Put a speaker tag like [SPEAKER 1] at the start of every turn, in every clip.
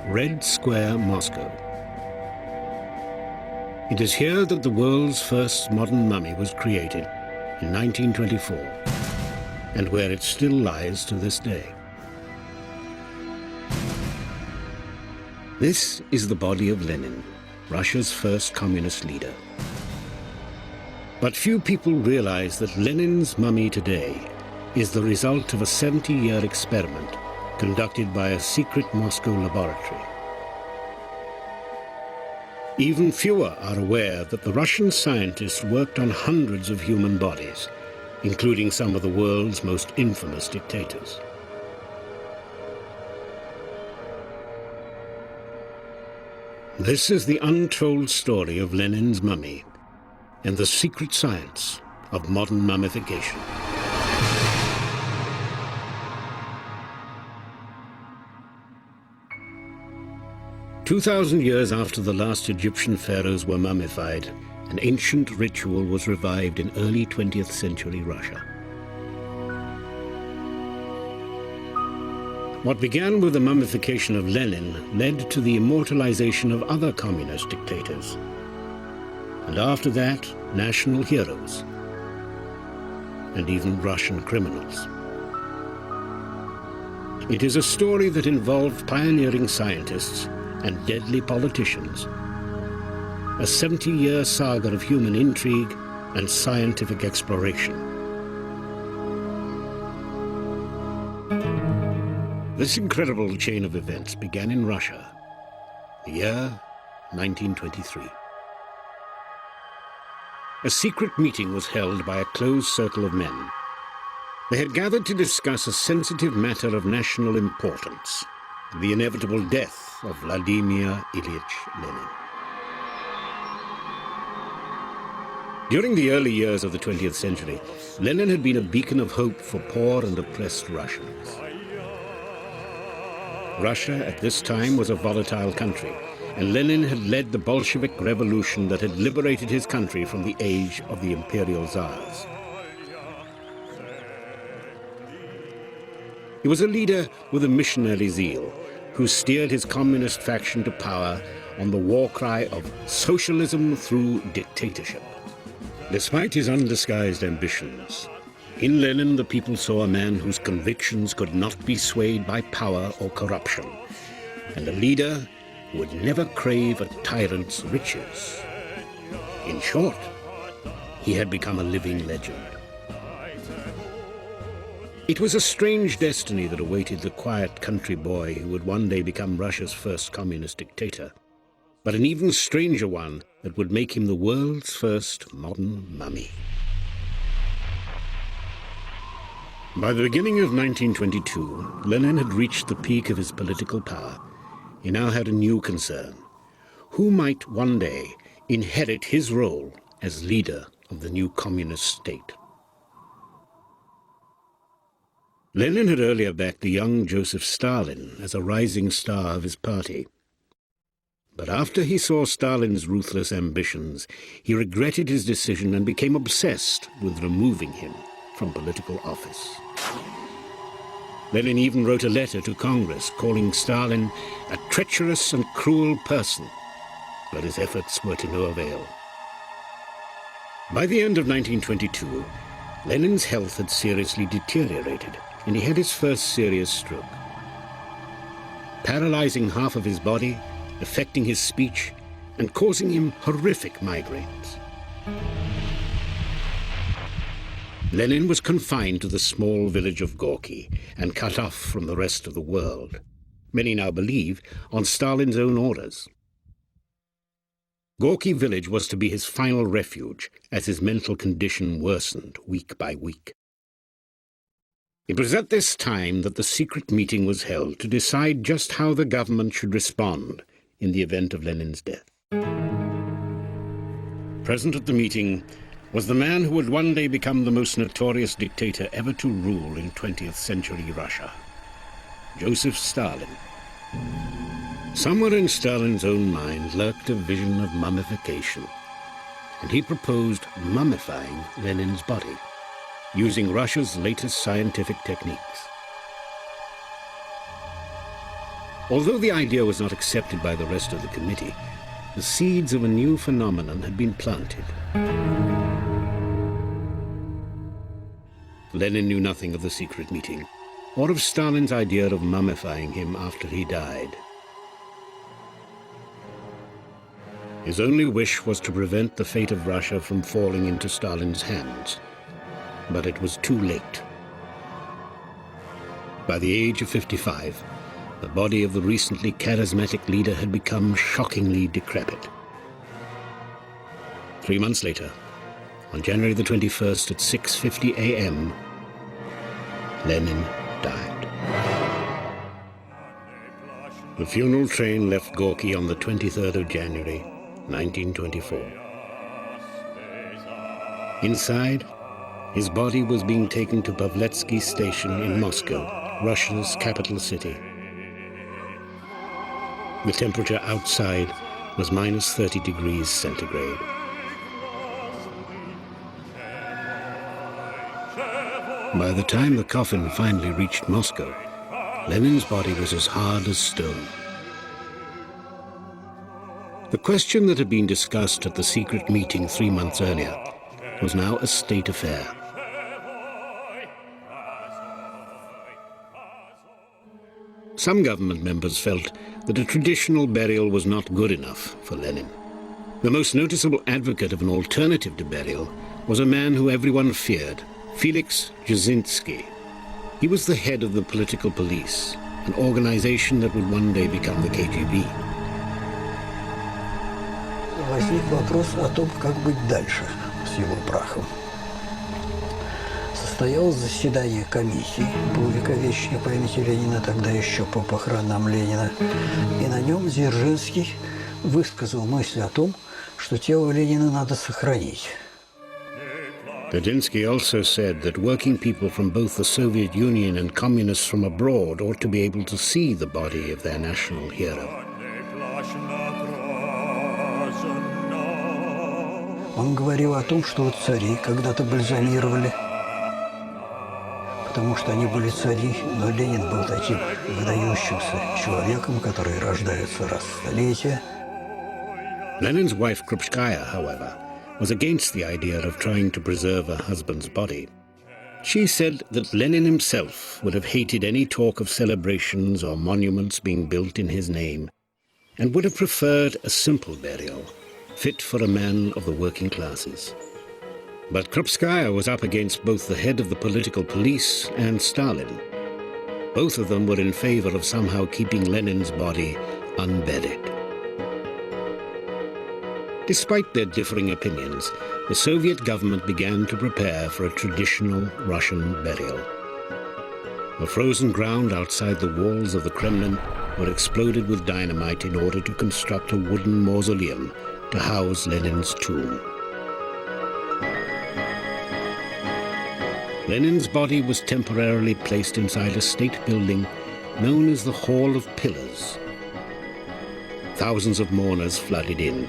[SPEAKER 1] Red Square, Moscow. It is here that the world's first modern mummy was created in 1924, and where it still lies to this day. This is the body of Lenin, Russia's first communist leader. But few people realize that Lenin's mummy today is the result of a 70-year experiment conducted by a secret Moscow laboratory. Even fewer are aware that the Russian scientists worked on hundreds of human bodies, including some of the world's most infamous dictators. This is the untold story of Lenin's mummy and the secret science of modern mummification. "2,000 years after the last Egyptian pharaohs were mummified, an ancient ritual was revived in early 20th century Russia. What began with the mummification of Lenin led to the immortalization of other communist dictators, and after that, national heroes, and even Russian criminals. It is a story that involved pioneering scientists and deadly politicians, a 70-year saga of human intrigue and scientific exploration. This incredible chain of events began in Russia, the year 1923. A secret meeting was held by a closed circle of men. They had gathered to discuss a sensitive matter of national importance, the inevitable death of Vladimir Ilyich Lenin. During the early years of the 20th century, Lenin had been a beacon of hope for poor and oppressed Russians. Russia at this time was a volatile country, and Lenin had led the Bolshevik revolution that had liberated his country from the age of the imperial czars. He was a leader with a missionary zeal, who steered his communist faction to power on the war cry of socialism through dictatorship. Despite his undisguised ambitions, in Lenin the people saw a man whose convictions could not be swayed by power or corruption, and a leader who would never crave a tyrant's riches. In short, he had become a living legend. It was a strange destiny that awaited the quiet country boy who would one day become Russia's first communist dictator, but an even stranger one that would make him the world's first modern mummy. By the beginning of 1922, Lenin had reached the peak of his political power. He now had a new concern. Who might one day inherit his role as leader of the new communist state? Lenin had earlier backed the young Joseph Stalin as a rising star of his party. But after he saw Stalin's ruthless ambitions, he regretted his decision and became obsessed with removing him from political office. Lenin even wrote a letter to Congress calling Stalin a treacherous and cruel person, but his efforts were to no avail. By the end of 1922, Lenin's health had seriously deteriorated, and he had his first serious stroke, paralyzing half of his body, affecting his speech, and causing him horrific migraines. Lenin was confined to the small village of Gorky and cut off from the rest of the world. Many now believe on Stalin's own orders. Gorky village was to be his final refuge as his mental condition worsened week by week. It was at this time that the secret meeting was held to decide just how the government should respond in the event of Lenin's death. Present at the meeting was the man who would one day become the most notorious dictator ever to rule in 20th century Russia, Joseph Stalin. Somewhere in Stalin's own mind lurked a vision of mummification, and he proposed mummifying Lenin's body, using Russia's latest scientific techniques. Although the idea was not accepted by the rest of the committee, the seeds of a new phenomenon had been planted. Lenin knew nothing of the secret meeting, or of Stalin's idea of mummifying him after he died. His only wish was to prevent the fate of Russia from falling into Stalin's hands. But it was too late. By the age of 55, the body of the recently charismatic leader had become shockingly decrepit. 3 months later, on January the 21st at 6:50 a.m., Lenin died. The funeral train left Gorky on the 23rd of January, 1924. Inside, his body was being taken to Pavletsky station in Moscow, Russia's capital city. The temperature outside was minus 30 degrees centigrade. By the time the coffin finally reached Moscow, Lenin's body was as hard as stone. The question that had been discussed at the secret meeting 3 months earlier was now a state affair. Some government members felt that a traditional burial was not good enough for Lenin. The most noticeable advocate of an alternative to burial was a man who everyone feared, Felix Dzerzhinsky. He was the head of the political police, an organization that would one day become the KGB.
[SPEAKER 2] Возник вопрос о том, как быть дальше с его прахом. Состоялось заседание комиссии по увековечению памяти Ленина, тогда еще по похоронам Ленина, и на нем Дзержинский высказал мысль о том, что тело Ленина надо сохранить.
[SPEAKER 1] Dzerzhinsky also said that working people from both the Soviet Union and communists from abroad ought to be able to see the body of their national hero.
[SPEAKER 2] Он говорил о том, что вот цари когда-то бальзамировали, потому что они были цари, но Ленин был таким выдающимся человеком, который рождается раз в столетие.
[SPEAKER 1] Lenin's wife Krupskaya, however, was against the idea of trying to preserve her husband's body. She said that Lenin himself would have hated any talk of celebrations or monuments being built in his name, and would have preferred a simple burial, fit for a man of the working classes. But Krupskaya was up against both the head of the political police and Stalin. Both of them were in favor of somehow keeping Lenin's body unburied. Despite their differing opinions, the Soviet government began to prepare for a traditional Russian burial. The frozen ground outside the walls of the Kremlin were exploded with dynamite in order to construct a wooden mausoleum to house Lenin's tomb. Lenin's body was temporarily placed inside a state building known as the Hall of Pillars. Thousands of mourners flooded in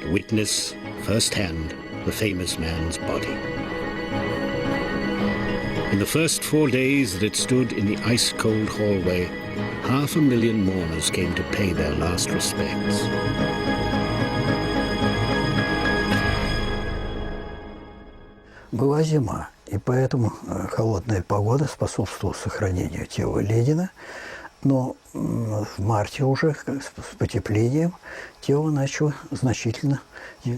[SPEAKER 1] to witness firsthand the famous man's body. In the first 4 days that it stood in the ice-cold hallway, 500,000 mourners came to pay their last respects.
[SPEAKER 2] Была зима, и поэтому холодная погода способствовала сохранению тела Ленина. Но в марте уже с потеплением тело начало значительно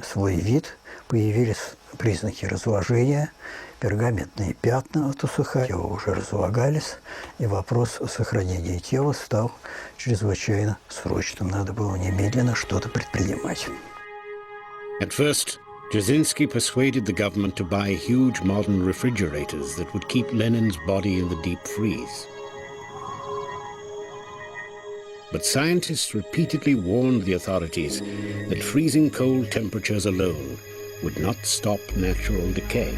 [SPEAKER 2] свой вид. Появились признаки разложения, пергаментные пятна от усыхания, тело уже разлагались, и вопрос о сохранении тела стал чрезвычайно срочным. Надо было немедленно что-то предпринимать.
[SPEAKER 1] At first, Dzerzhinsky persuaded the government to buy huge modern refrigerators that would keep Lenin's body in the deep freeze. But scientists repeatedly warned the authorities that freezing cold temperatures alone would not stop natural decay.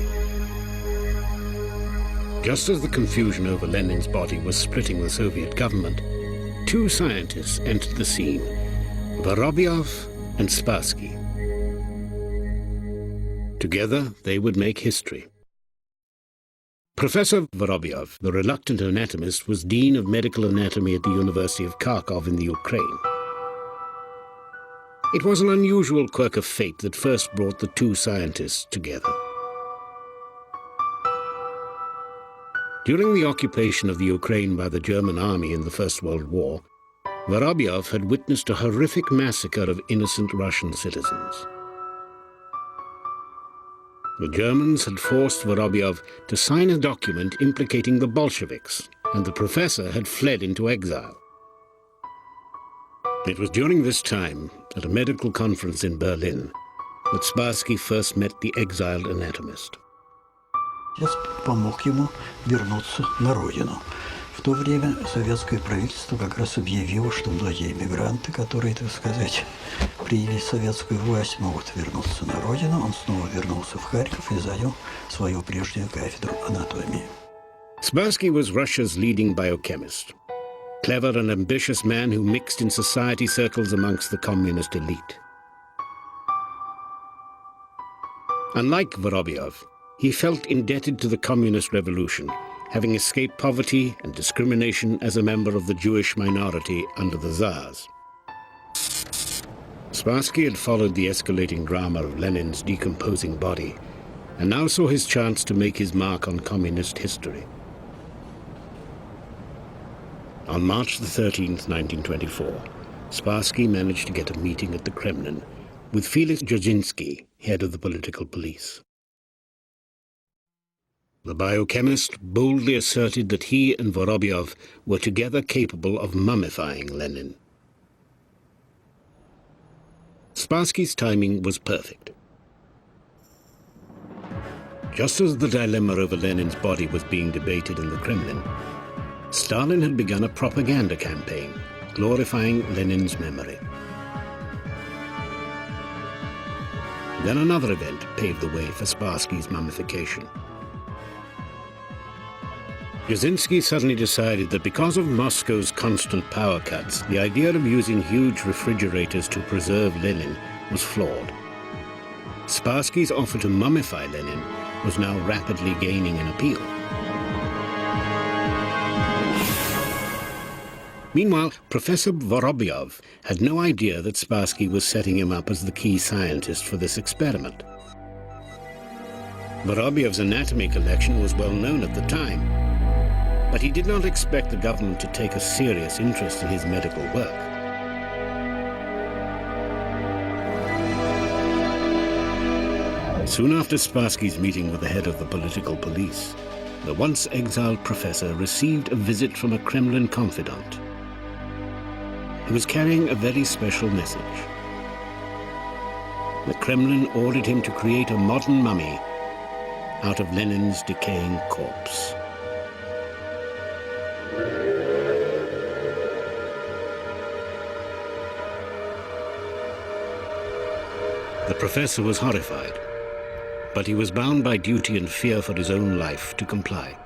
[SPEAKER 1] Just as the confusion over Lenin's body was splitting the Soviet government, 2 scientists entered the scene, Vorobyov and Spassky. Together, they would make history. Professor Vorobyov, the reluctant anatomist, was Dean of Medical Anatomy at the University of Kharkov in the Ukraine. It was an unusual quirk of fate that first brought the two scientists together. During the occupation of the Ukraine by the German army in the First World War, Vorobyov had witnessed a horrific massacre of innocent Russian citizens. The Germans had forced Vorobyov to sign a document implicating the Bolsheviks, and the professor had fled into exile. It was during this time, at a medical conference in Berlin, that Spassky first met the exiled anatomist.
[SPEAKER 2] Я помог ему вернуться на родину. В то время советское правительство как раз объявило, что многие иммигранты, которые, так сказать, приняли советскую власть, могут вернуться на родину. Он снова вернулся в Харьков и занял свою прежнюю кафедру анатомии.
[SPEAKER 1] Spassky was Russia's leading biochemist, clever and ambitious man who mixed in society circles amongst the communist elite. Unlike Vorobyov, he felt indebted to the communist revolution, having escaped poverty and discrimination as a member of the Jewish minority under the Tsars. Spassky had followed the escalating drama of Lenin's decomposing body, and now saw his chance to make his mark on communist history. On March the 13th, 1924, Spassky managed to get a meeting at the Kremlin with Felix Dzerzhinsky, head of the political police. The biochemist boldly asserted that he and Vorobyov were together capable of mummifying Lenin. Spassky's timing was perfect. Just as the dilemma over Lenin's body was being debated in the Kremlin, Stalin had begun a propaganda campaign glorifying Lenin's memory. Then another event paved the way for Spassky's mummification. Dzerzhinsky suddenly decided that because of Moscow's constant power cuts, the idea of using huge refrigerators to preserve Lenin was flawed. Spassky's offer to mummify Lenin was now rapidly gaining an appeal. Meanwhile, Professor Vorobyov had no idea that Spassky was setting him up as the key scientist for this experiment. Vorobyov's anatomy collection was well known at the time, but he did not expect the government to take a serious interest in his medical work. Soon after Spassky's meeting with the head of the political police, the once exiled professor received a visit from a Kremlin confidant. He was carrying a very special message. The Kremlin ordered him to create a modern mummy out of Lenin's decaying corpse. The professor was horrified, but he was bound by duty and fear for his own life to comply.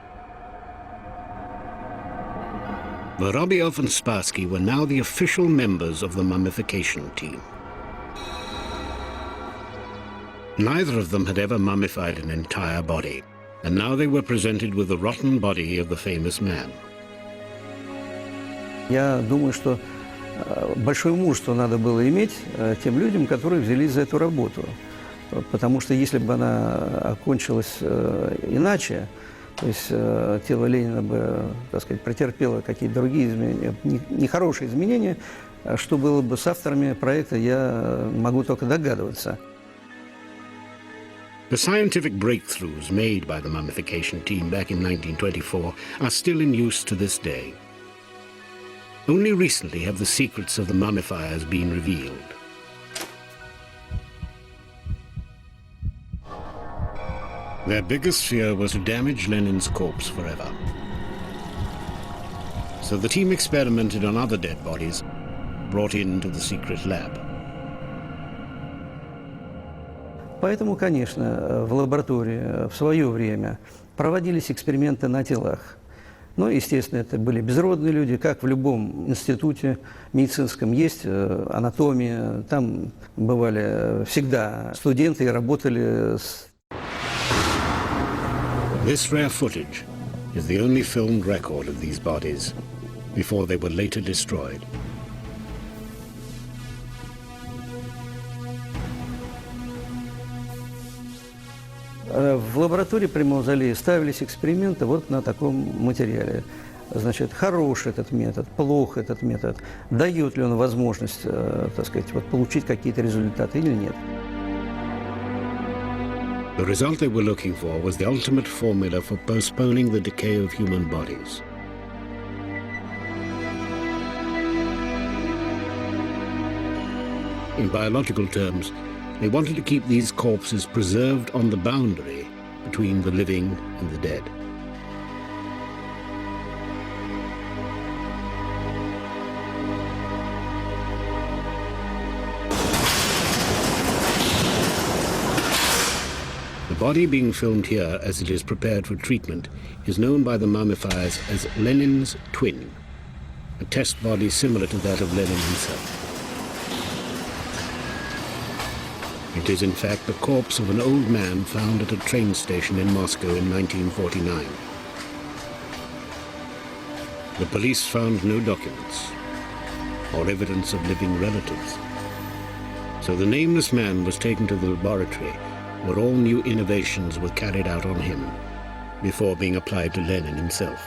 [SPEAKER 1] Vorobyov and Spassky were now the official members of the mummification team. Neither of them had ever mummified an entire body, and now they were presented with the rotten body of the famous man.
[SPEAKER 3] Я думаю, что большое мужество надо было иметь тем людям, которые взялись за эту работу. Потому что если бы она окончилась иначе, то есть тело Ленина бы, так сказать, претерпело какие-то другие изменения, нехорошие изменения, что было бы с авторами проекта, я могу только догадываться.
[SPEAKER 1] The scientific breakthroughs made by the mummification team back in 1924 are still in use to this day. Only recently have the secrets of the mummifiers been revealed. Their biggest fear was to damage Lenin's corpse forever. So the team experimented on other dead bodies brought into the secret lab.
[SPEAKER 3] Поэтому, конечно, в лаборатории в свое время проводились эксперименты на телах. Ну, естественно, это были безродные люди, как в любом институте медицинском есть анатомия. Там бывали всегда студенты и работали с...
[SPEAKER 1] This rare footage is the only filmed record of these bodies before they were later destroyed.
[SPEAKER 3] В лаборатории при мавзолее ставились эксперименты вот на таком материале. Значит, хорош этот метод, плох этот метод, дает ли он возможность, так сказать, вот, получить какие-то результаты или нет.
[SPEAKER 1] The result they were looking for was the ultimate formula for postponing the decay of human bodies. In biological terms, they wanted to keep these corpses preserved on the boundary between the living and the dead. The body being filmed here as it is prepared for treatment is known by the mummifiers as Lenin's twin, a test body similar to that of Lenin himself. It is in fact the corpse of an old man found at a train station in Moscow in 1949. The police found no documents or evidence of living relatives. So the nameless man was taken to the laboratory where all new innovations were carried out on him before being applied to Lenin himself.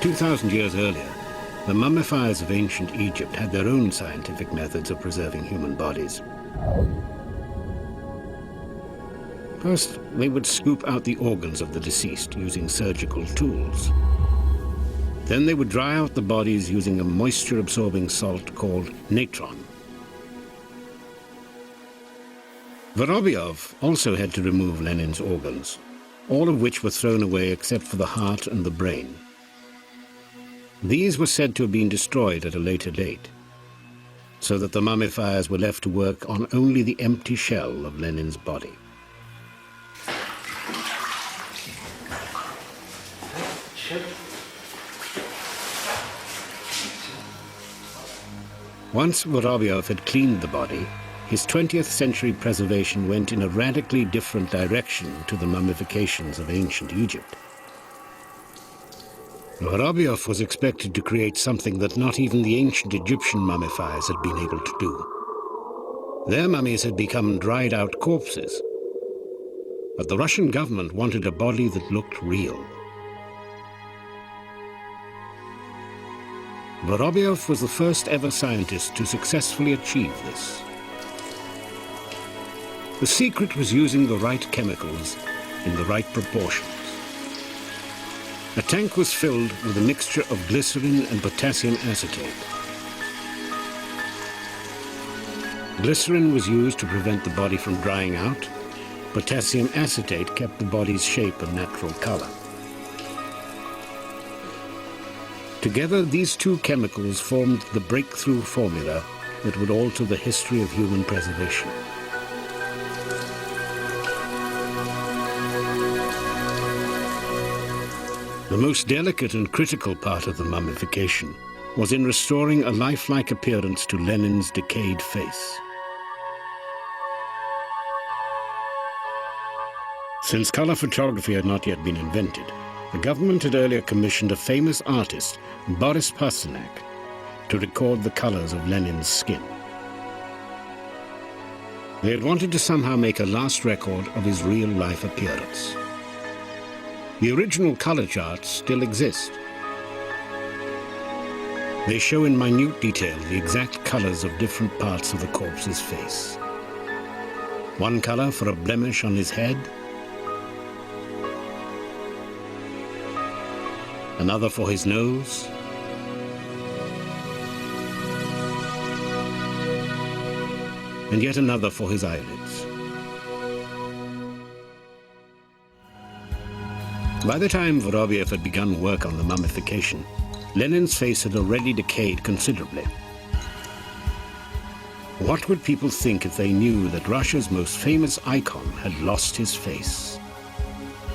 [SPEAKER 1] 2,000 years earlier, the mummifiers of ancient Egypt had their own scientific methods of preserving human bodies. First, they would scoop out the organs of the deceased using surgical tools. Then they would dry out the bodies using a moisture-absorbing salt called natron. Vorobyov also had to remove Lenin's organs, all of which were thrown away except for the heart and the brain. These were said to have been destroyed at a later date, so that the mummifiers were left to work on only the empty shell of Lenin's body. Once Vorobyov had cleaned the body, his 20th century preservation went in a radically different direction to the mummifications of ancient Egypt. Vorobyov was expected to create something that not even the ancient Egyptian mummifiers had been able to do. Their mummies had become dried-out corpses, but the Russian government wanted a body that looked real. Vorobyov was the first ever scientist to successfully achieve this. The secret was using the right chemicals in the right proportions. A tank was filled with a mixture of glycerin and potassium acetate. Glycerin was used to prevent the body from drying out. Potassium acetate kept the body's shape and natural color. Together, these two chemicals formed the breakthrough formula that would alter the history of human preservation. The most delicate and critical part of the mummification was in restoring a lifelike appearance to Lenin's decayed face. Since color photography had not yet been invented, the government had earlier commissioned a famous artist, Boris Pasternak, to record the colors of Lenin's skin. They had wanted to somehow make a last record of his real-life appearance. The original color charts still exist. They show in minute detail the exact colors of different parts of the corpse's face. One color for a blemish on his head, another for his nose, and yet another for his eyelids. By the time Vorobyov had begun work on the mummification, Lenin's face had already decayed considerably. What would people think if they knew that Russia's most famous icon had lost his face?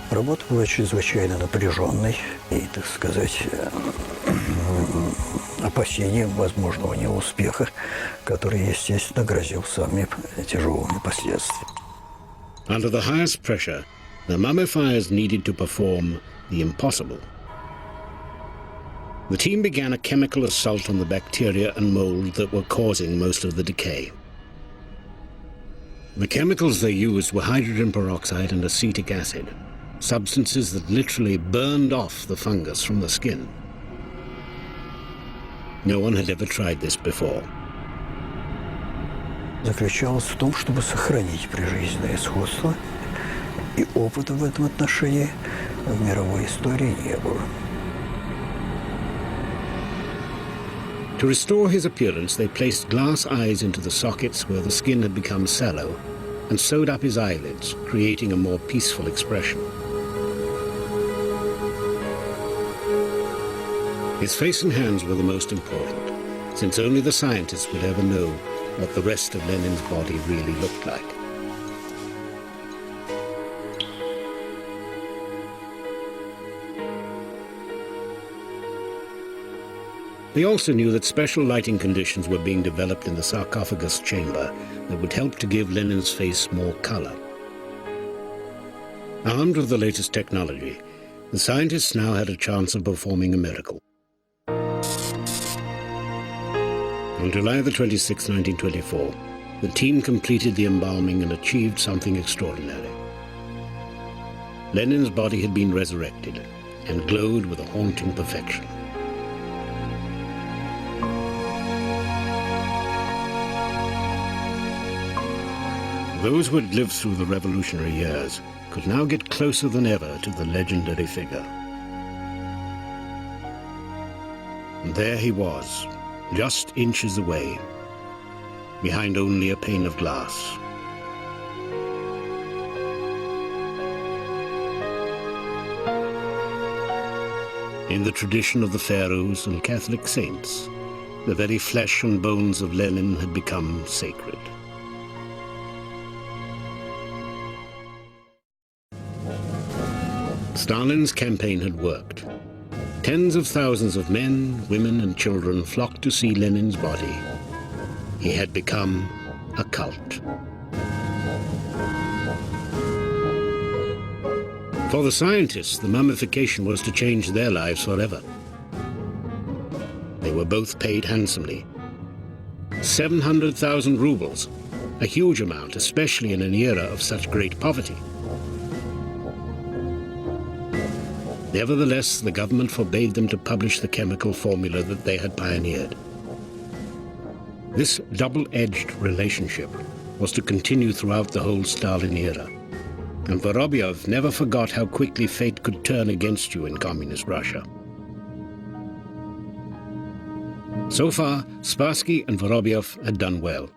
[SPEAKER 2] Работа была чрезвычайно напряженной и, так сказать, опасением возможного неуспеха, который, естественно, грозил самыми тяжелыми последствиями.
[SPEAKER 1] Under the highest pressure, The mummifiers needed to perform the impossible. The team began a chemical assault on the bacteria and mold that were causing most of the decay. The chemicals they used were hydrogen peroxide and acetic acid, substances that literally burned off the fungus from the skin. No one had ever tried this before.
[SPEAKER 2] Заключалось в том, чтобы сохранить прижизненное сходство, и опыта в этом отношении в мировой истории не было.
[SPEAKER 1] To restore his appearance, they placed glass eyes into the sockets where the skin had become sallow and sewed up his eyelids, creating a more peaceful expression. His face and hands were the most important, since only the scientists would ever know what the rest of Lenin's body really looked like. They also knew that special lighting conditions were being developed in the sarcophagus chamber that would help to give Lenin's face more color. Armed with the latest technology, the scientists now had a chance of performing a miracle. On July the 26th, 1924, the team completed the embalming and achieved something extraordinary. Lenin's body had been resurrected and glowed with a haunting perfection. Those who had lived through the revolutionary years could now get closer than ever to the legendary figure. And there he was, just inches away, behind only a pane of glass. In the tradition of the pharaohs and Catholic saints, the very flesh and bones of Lenin had become sacred. Stalin's campaign had worked. Tens of thousands of men, women, and children flocked to see Lenin's body. He had become a cult. For the scientists, the mummification was to change their lives forever. They were both paid handsomely. 700,000 rubles, a huge amount, especially in an era of such great poverty. Nevertheless, the government forbade them to publish the chemical formula that they had pioneered. This double-edged relationship was to continue throughout the whole Stalin era. And Vorobyov never forgot how quickly fate could turn against you in communist Russia. So far, Spassky and Vorobyov had done well.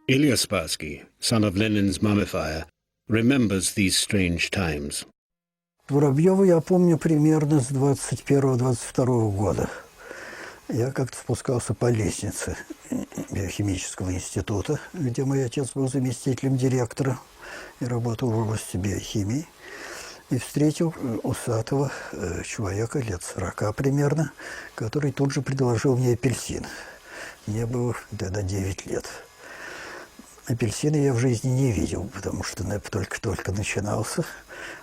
[SPEAKER 1] Ilya Spassky, son of Lenin's mummifier, remembers these strange times.
[SPEAKER 2] Воробьева я помню примерно с 21-22 года. Я как-то спускался по лестнице биохимического института, где мой отец был заместителем директора и работал в области биохимии, и встретил усатого человека лет 40 примерно, который тут же предложил мне апельсин. Мне было тогда 9 лет. Апельсины я в жизни не видел, потому что НЭП только-только начинался.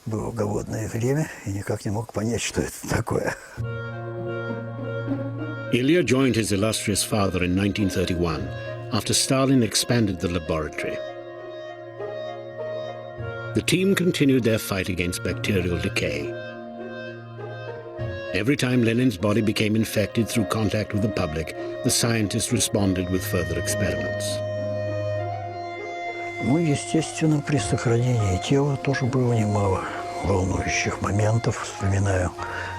[SPEAKER 2] Было голодное время, и никак не мог понять, что это такое.
[SPEAKER 1] Ilya joined his illustrious father in 1931, after Stalin expanded the laboratory. The team continued their fight against bacterial decay. Every time Lenin's body became infected through contact with the public, the scientists responded with further experiments.
[SPEAKER 2] Ну, естественно, при сохранении тела тоже было немало волнующих моментов. Вспоминаю,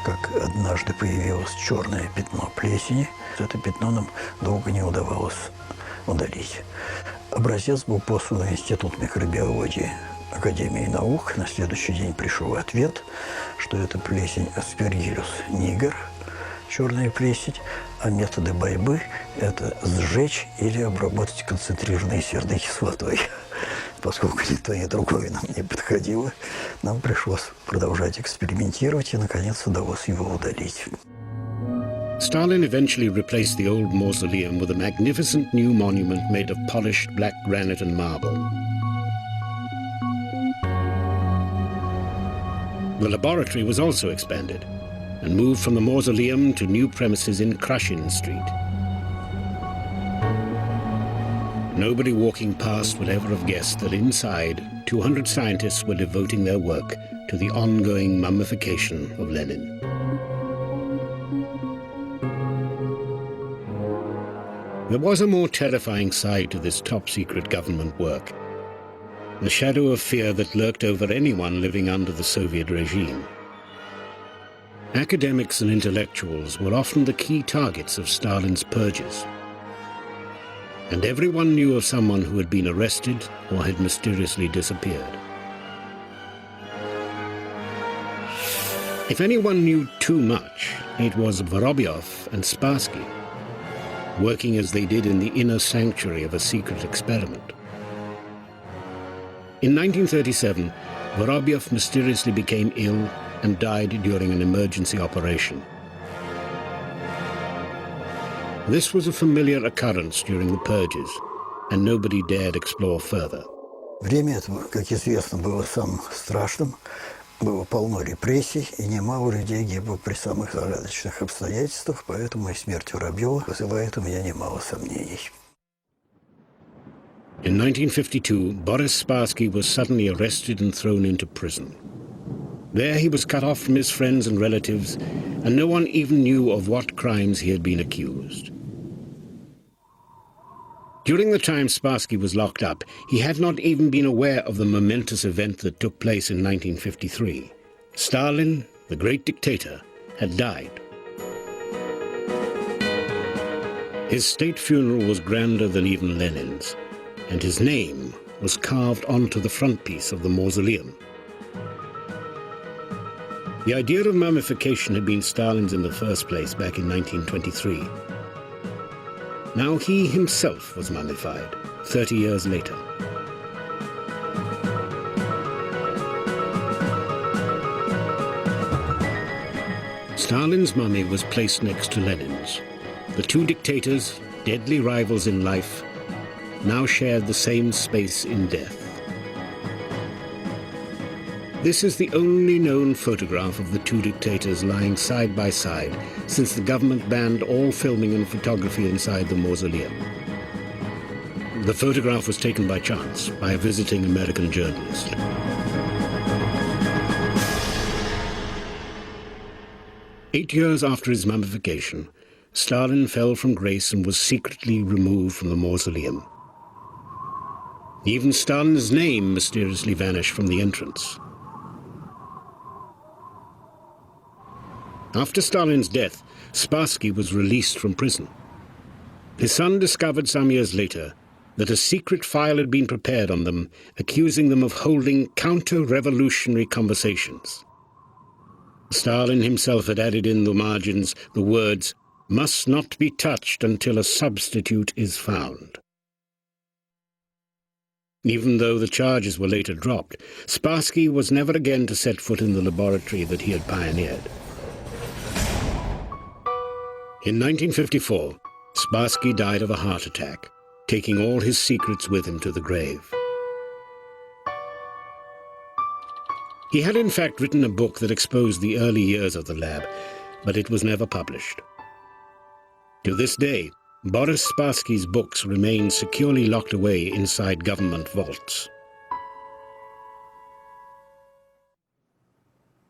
[SPEAKER 2] как однажды появилось черное пятно плесени. Это пятно нам долго не удавалось удалить. Образец был послан в Институт микробиологии Академии наук. На следующий день пришел ответ, что это плесень Aspergillus niger, черная плесень, а методы борьбы – это сжечь или обработать концентрированной серной кислотой. Поскольку ни то, ни другое нам не подходило, нам пришлось продолжать экспериментировать, и, наконец, удалось его удалить.
[SPEAKER 1] Stalin eventually replaced the old mausoleum with a magnificent new monument made of polished black granite and marble. The laboratory was also expanded and moved from the mausoleum to new premises in Krashin Street. Nobody walking past would ever have guessed that inside, 200 scientists were devoting their work to the ongoing mummification of Lenin. There was a more terrifying side to this top-secret government work, the shadow of fear that lurked over anyone living under the Soviet regime. Academics and intellectuals were often the key targets of Stalin's purges, and everyone knew of someone who had been arrested or had mysteriously disappeared. If anyone knew too much, it was Vorobyov and Spassky, working as they did in the inner sanctuary of a secret experiment. In 1937, Vorobyov mysteriously became ill and died during an emergency operation. This was a familiar occurrence during the purges, and nobody dared explore further.
[SPEAKER 2] Время это, как известно, было самым страшным. Было полно репрессий, и немало людей гибло при самых загадочных обстоятельствах, поэтому и смерть Воробьева вызывает у меня немало сомнений.
[SPEAKER 1] In 1952, Boris Spassky was suddenly arrested and thrown into prison. There he was cut off from his friends and relatives, and no one even knew of what crimes he had been accused. During the time Spassky was locked up, he had not even been aware of the momentous event that took place in 1953. Stalin, the great dictator, had died. His state funeral was grander than even Lenin's, and his name was carved onto the frontpiece of the mausoleum. The idea of mummification had been Stalin's in the first place back in 1923. Now he himself was mummified, 30 years later. Stalin's mummy was placed next to Lenin's. The two dictators, deadly rivals in life, now shared the same space in death. This is the only known photograph of the two dictators lying side by side since the government banned all filming and photography inside the mausoleum. The photograph was taken by chance by a visiting American journalist. Eight years after his mummification, Stalin fell from grace and was secretly removed from the mausoleum. Even Stalin's name mysteriously vanished from the entrance. After Stalin's death, Spassky was released from prison. His son discovered some years later that a secret file had been prepared on them, accusing them of holding counter-revolutionary conversations. Stalin himself had added in the margins the words, "must not be touched until a substitute is found." Even though the charges were later dropped, Spassky was never again to set foot in the laboratory that he had pioneered. In 1954, Spassky died of a heart attack, taking all his secrets with him to the grave. He had in fact written a book that exposed the early years of the lab, but it was never published. To this day, Boris Spassky's books remain securely locked away inside government vaults.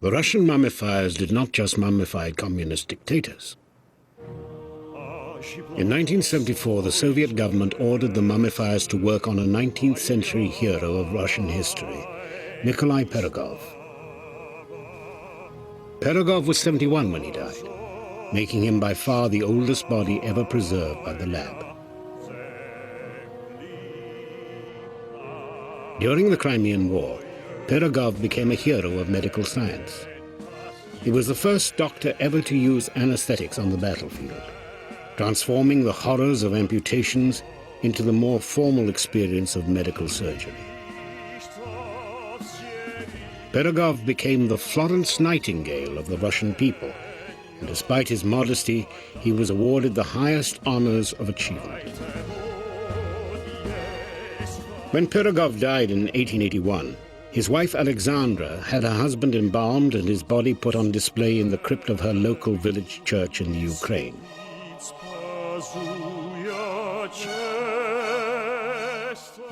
[SPEAKER 1] The Russian mummifiers did not just mummify communist dictators. In 1974, the Soviet government ordered the mummifiers to work on a 19th century hero of Russian history, Nikolai Pirogov. Pirogov was 71 when he died, making him by far the oldest body ever preserved by the lab. During the Crimean War, Pirogov became a hero of medical science. He was the first doctor ever to use anesthetics on the battlefield, transforming the horrors of amputations into the more formal experience of medical surgery. Pirogov became the Florence Nightingale of the Russian people, and despite his modesty, he was awarded the highest honors of achievement. When Pirogov died in 1881, His wife Alexandra had her husband embalmed and his body put on display in the crypt of her local village church in the Ukraine.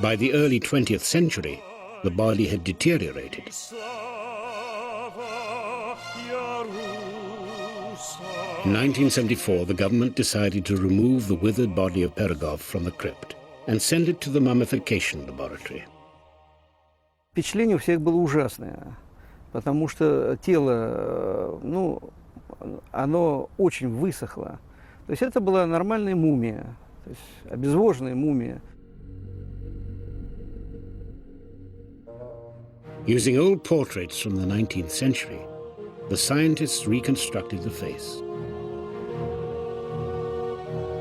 [SPEAKER 1] By the early 20th century, the body had deteriorated. In 1974, the government decided to remove the withered body of Pirogov from the crypt and send it to the mummification laboratory.
[SPEAKER 3] Впечатление у всех было ужасное, потому что тело, оно очень высохло. То есть это была нормальная мумия, то есть обезвоженная мумия.
[SPEAKER 1] Using old portraits from the 19th century, the scientists reconstructed the face.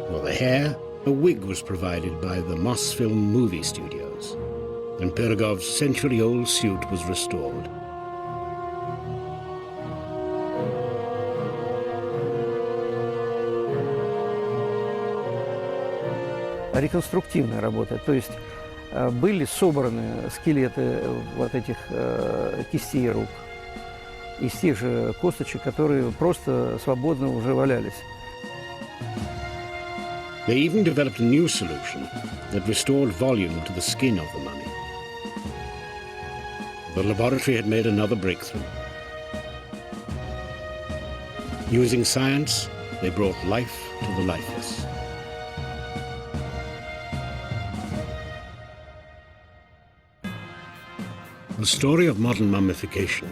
[SPEAKER 1] For the hair, a wig was provided by the Mosfilm movie studios, and Pirogov's century-old suit was restored.
[SPEAKER 3] Реконструктивная работа, то есть были собраны скелеты вот этих кистей рук из тех же косточек, которые просто свободно уже валялись.
[SPEAKER 1] They even developed a new solution that restored volume to the skin of the mummy. The laboratory had made another breakthrough. Using science, they brought life to the lifeless. The story of modern mummification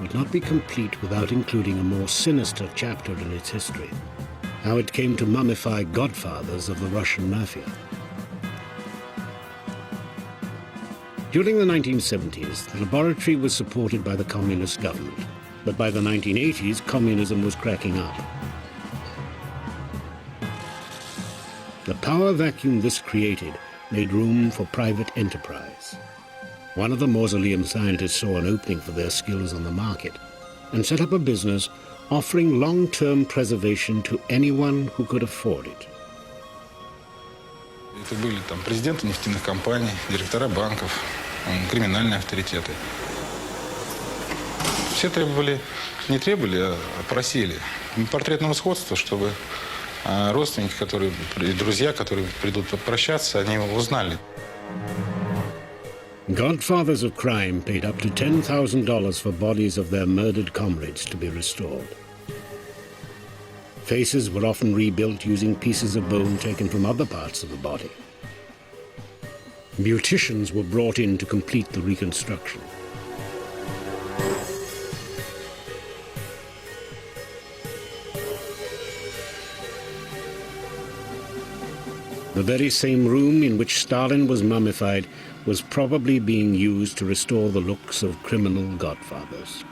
[SPEAKER 1] would not be complete without including a more sinister chapter in its history, how it came to mummify godfathers of the Russian mafia. During the 1970s, the laboratory was supported by the communist government, but by the 1980s, communism was cracking up. The power vacuum this created made room for private enterprise. One of the mausoleum scientists saw an opening for their skills on the market and set up a business offering long-term preservation to anyone who could afford it.
[SPEAKER 4] Это были там президенты нефтяных компаний, директора банков, криминальные авторитеты. Все требовали, не требовали, а просили портретного сходства, чтобы родственники, которые, и друзья, которые придут попрощаться, они его узнали.
[SPEAKER 1] Godfathers of crime paid up to $10,000 for bodies of their murdered comrades to be restored. Faces were often rebuilt using pieces of bone taken from other parts of the body. Beauticians were brought in to complete the reconstruction. The very same room in which Stalin was mummified was probably being used to restore the looks of criminal godfathers.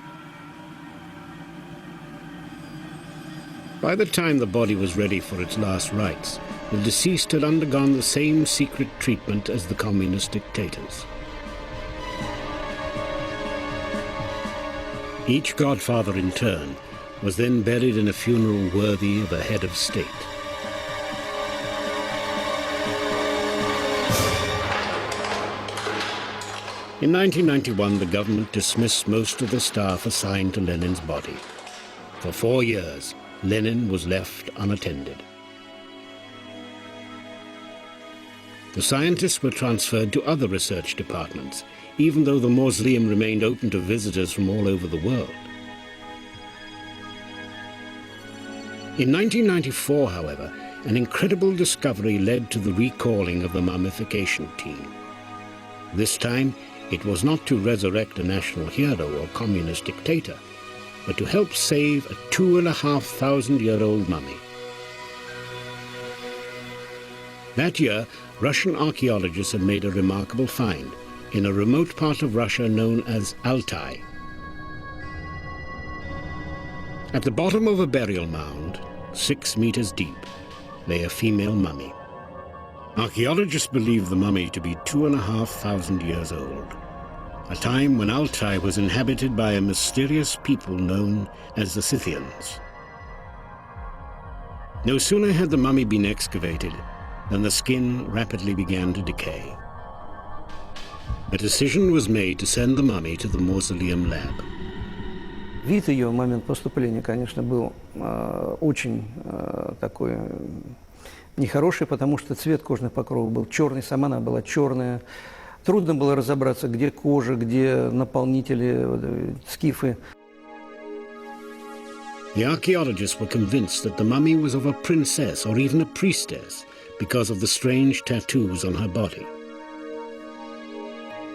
[SPEAKER 1] By the time the body was ready for its last rites, the deceased had undergone the same secret treatment as the communist dictators. Each godfather in turn was then buried in a funeral worthy of a head of state. In 1991, the government dismissed most of the staff assigned to Lenin's body. For 4 years, Lenin was left unattended. The scientists were transferred to other research departments, even though the mausoleum remained open to visitors from all over the world. In 1994, however, an incredible discovery led to the recalling of the mummification team. This time, it was not to resurrect a national hero or communist dictator, but to help save a 2,500-year-old mummy. That year, Russian archaeologists had made a remarkable find in a remote part of Russia known as Altai. At the bottom of a burial mound, 6 meters deep, lay a female mummy. Archaeologists believe the mummy to be 2,500 years old, a time when Altai was inhabited by a mysterious people known as the Scythians. No sooner had the mummy been excavated than the skin rapidly began to decay. a decision was made to send the mummy to the mausoleum lab.
[SPEAKER 3] Вид ее в момент поступления, конечно, был очень такой нехороший, потому что цвет кожных покровов был черный, сама она была черная. Трудно было разобраться, где кожа, где наполнители, скифы.
[SPEAKER 1] The archaeologists were convinced that the mummy was of a princess or even a priestess because of the strange tattoos on her body.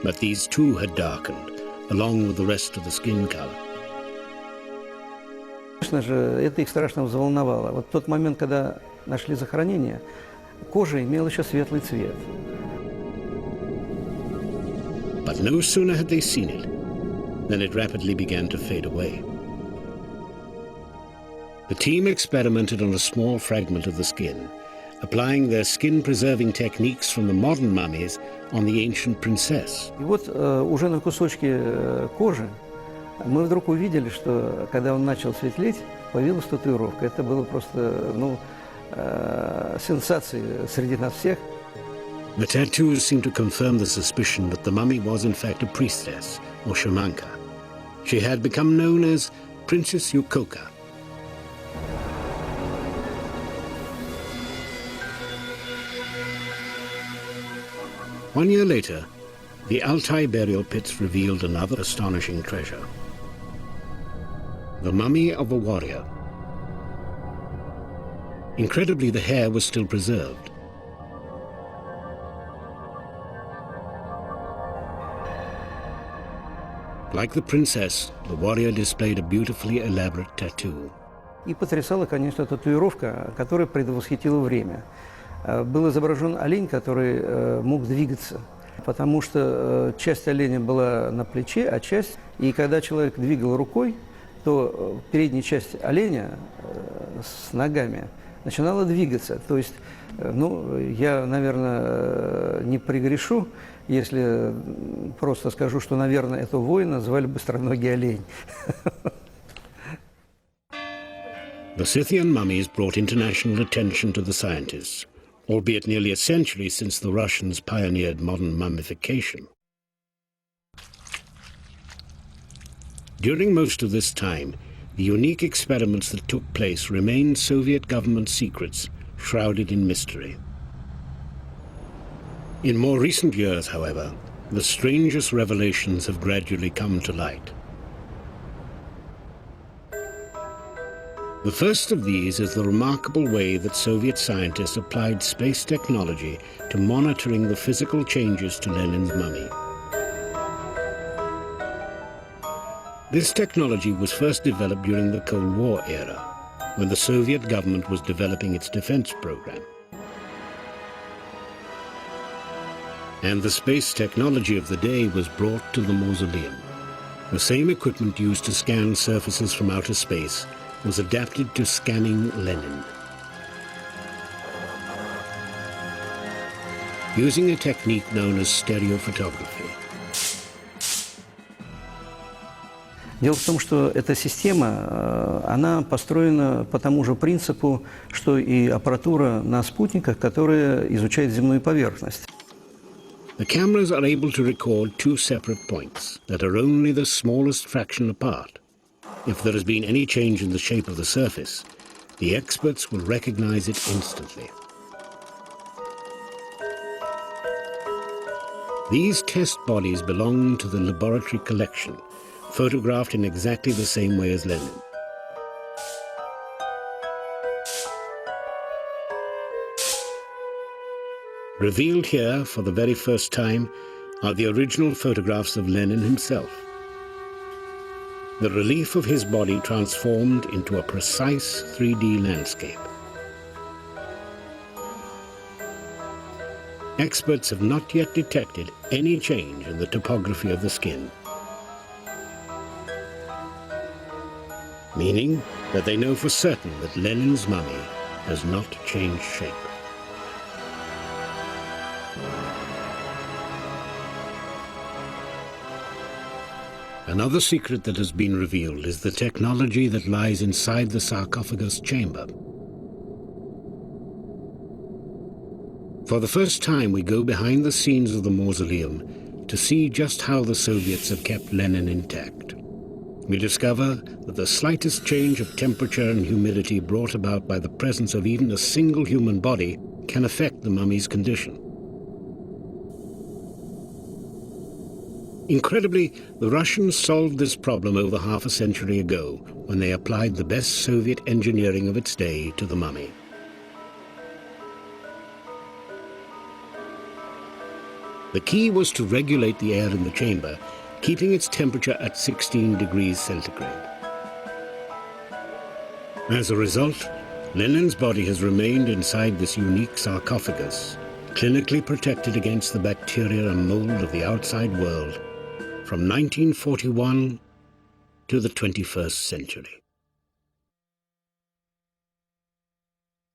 [SPEAKER 1] But these too had darkened, along with the rest of the skin color.
[SPEAKER 3] Конечно же, это их страшно взволновало. Вот в тот момент, когда нашли захоронение, кожа имела еще светлый цвет.
[SPEAKER 1] But no sooner had they seen it than it rapidly began to fade away. The team experimented on a small fragment of the skin, applying their skin-preserving techniques from the modern mummies on the ancient princess.
[SPEAKER 3] И вот уже на кусочке кожи мы вдруг увидели, что когда он начал светлеть, появилась татуировка. Это было просто, сенсацией среди нас всех.
[SPEAKER 1] The tattoos seemed to confirm the suspicion that the mummy was in fact a priestess, or shamanka. She had become known as Princess Yukoka. One year later, the Altai burial pits revealed another astonishing treasure. The mummy of a warrior. Incredibly, the hair was still preserved. Like the princess, the warrior displayed a beautifully elaborate tattoo.
[SPEAKER 3] И потрясала, конечно, татуировка, которая предвосхитила время. Был изображен олень, который мог двигаться, потому что часть оленя была на плече, а часть... И когда человек двигал рукой, то передняя часть оленя с ногами начинала двигаться. То есть, я, наверное, не прегрешу, если просто скажу, что, наверное, этого воина звали быстроногий олень.
[SPEAKER 1] The Scythian mummies brought international attention to the scientists, albeit nearly a century since the Russians pioneered modern mummification. During most of this time, the unique experiments that took place remained Soviet government secrets, shrouded in mystery. In more recent years, however, the strangest revelations have gradually come to light. The first of these is the remarkable way that Soviet scientists applied space technology to monitoring the physical changes to Lenin's mummy. This technology was first developed during the Cold War era, when the Soviet government was developing its defense program. And the space technology of the day was brought to the mausoleum. The same equipment used to scan surfaces from outer space was adapted to scanning Lenin. Using a technique known as stereophotography.
[SPEAKER 3] Дело в том, что эта система, она построена по тому же принципу, что и аппаратура на спутниках, которая изучает земную поверхность.
[SPEAKER 1] The cameras are able to record two separate points that are only the smallest fraction apart. If there has been any change in the shape of the surface, the experts will recognize it instantly. These test bodies belong to the laboratory collection, photographed in exactly the same way as Lenin. Revealed here for the very first time are the original photographs of Lenin himself. The relief of his body transformed into a precise 3D landscape. Experts have not yet detected any change in the topography of the skin, meaning that they know for certain that Lenin's mummy has not changed shape. Another secret that has been revealed is the technology that lies inside the sarcophagus chamber. For the first time, we go behind the scenes of the mausoleum to see just how the Soviets have kept Lenin intact. We discover that the slightest change of temperature and humidity brought about by the presence of even a single human body can affect the mummy's condition. Incredibly, the Russians solved this problem over half a century ago when they applied the best Soviet engineering of its day to the mummy. The key was to regulate the air in the chamber, keeping its temperature at 16 degrees centigrade. As a result, Lenin's body has remained inside this unique sarcophagus, clinically protected against the bacteria and mold of the outside world from 1941 to the 21st century.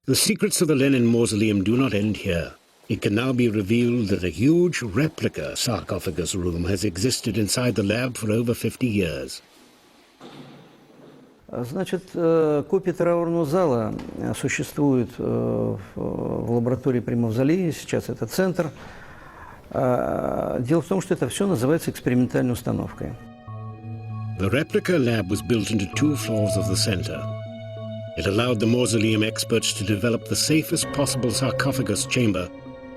[SPEAKER 1] The secrets of the Lenin mausoleum do not end here. It can now be revealed that a huge replica sarcophagus room has existed inside the lab for over 50 years.
[SPEAKER 3] Значит, копия траурного зала существует в лаборатории при Мавзолее, сейчас это центр. Дело в том, что это все называется экспериментальной установкой.
[SPEAKER 1] The replica lab was built into 2 floors of the center. It allowed the mausoleum experts to develop the safest possible sarcophagus chamber,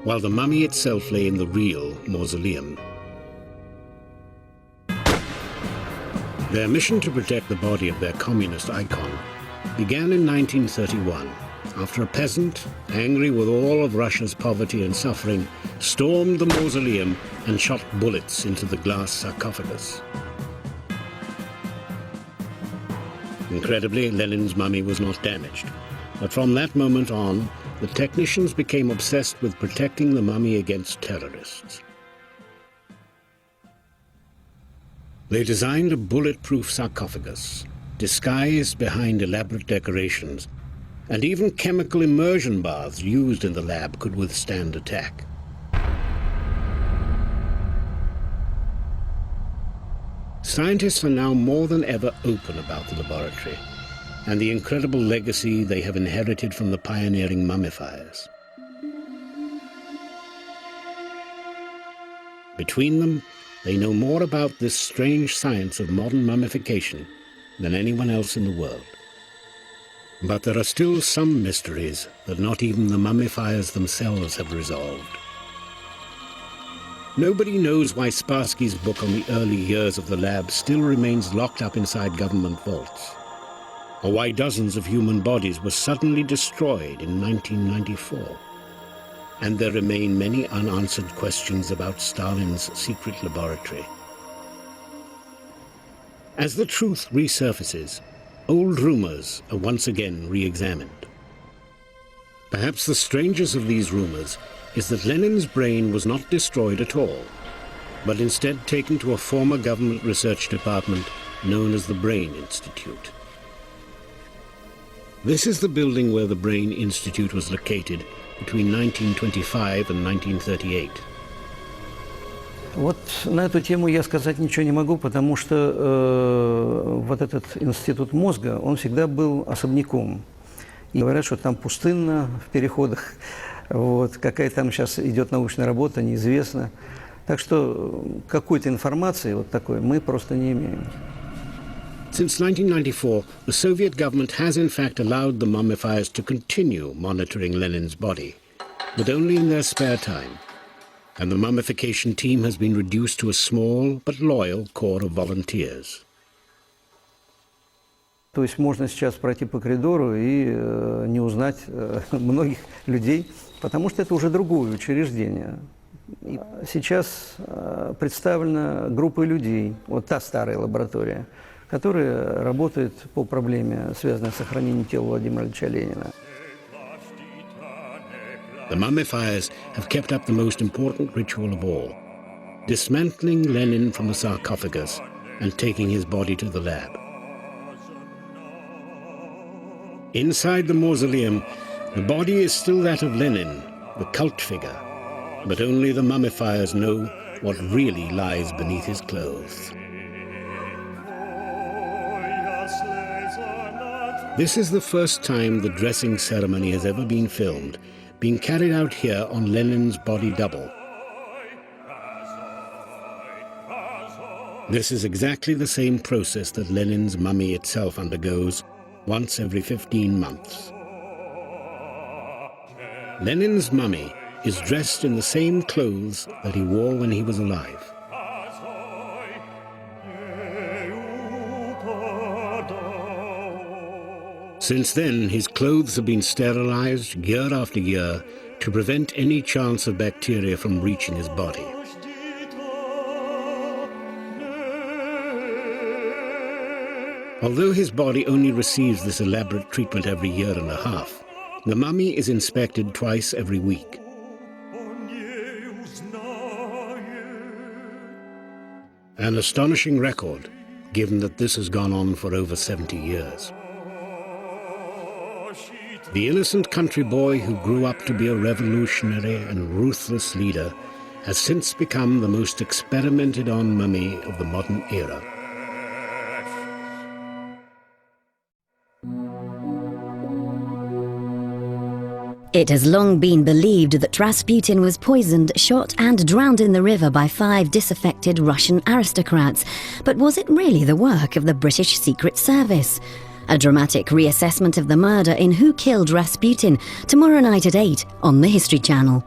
[SPEAKER 1] while the mummy itself lay in the real mausoleum. Their mission to protect the body of their communist icon began in 1931, after a peasant, angry with all of Russia's poverty and suffering, stormed the mausoleum and shot bullets into the glass sarcophagus. Incredibly, Lenin's mummy was not damaged, but from that moment on, the technicians became obsessed with protecting the mummy against terrorists. They designed a bulletproof sarcophagus, disguised behind elaborate decorations, and even chemical immersion baths used in the lab could withstand attack. Scientists are now more than ever open about the laboratory and the incredible legacy they have inherited from the pioneering mummifiers. Between them, they know more about this strange science of modern mummification than anyone else in the world. But there are still some mysteries that not even the mummifiers themselves have resolved. Nobody knows why Spassky's book on the early years of the lab still remains locked up inside government vaults, or why dozens of human bodies were suddenly destroyed in 1994. And there remain many unanswered questions about Stalin's secret laboratory. As the truth resurfaces, old rumors are once again re-examined. Perhaps the strangest of these rumors is that Lenin's brain was not destroyed at all, but instead taken to a former government research department known as the Brain Institute. This is the building where the Brain Institute was located between 1925 and 1938.
[SPEAKER 3] Вот на эту тему я сказать ничего не могу, потому что вот этот институт мозга, он всегда был особняком. И говорят, что там пустынно в переходах. Вот, какая там сейчас идет научная работа, неизвестно. Так что какой-то информации вот такой мы просто не имеем.
[SPEAKER 1] Since 1994, the Soviet government has in fact allowed the mummifiers to continue monitoring Lenin's body, but only in their spare time. And the mummification team has been reduced to a small but loyal corps of volunteers.
[SPEAKER 3] То есть можно сейчас пройти по коридору и не узнать многих людей, потому что это уже другое учреждение. И сейчас представлена группа людей, вот та старая лаборатория, которая работает по проблеме, связанной с сохранением тела Владимира Ильича Ленина.
[SPEAKER 1] The mummifiers have kept up the most important ritual of all, dismantling Lenin from the sarcophagus and taking his body to the lab. Inside the mausoleum, the body is still that of Lenin, the cult figure, but only the mummifiers know what really lies beneath his clothes. This is the first time the dressing ceremony has ever been filmed, being carried out here on Lenin's body double. This is exactly the same process that Lenin's mummy itself undergoes once every 15 months. Lenin's mummy is dressed in the same clothes that he wore when he was alive. Since then, his clothes have been sterilized year after year to prevent any chance of bacteria from reaching his body. Although his body only receives this elaborate treatment every year and a half, the mummy is inspected twice every week. An astonishing record, given that this has gone on for over 70 years. The innocent country boy who grew up to be a revolutionary and ruthless leader has since become the most experimented on mummy of the modern era.
[SPEAKER 5] It has long been believed that Rasputin was poisoned, shot and drowned in the river by 5 disaffected Russian aristocrats. But was it really the work of the British Secret Service? A dramatic reassessment of the murder in Who Killed Rasputin, tomorrow night at 8 on the History Channel.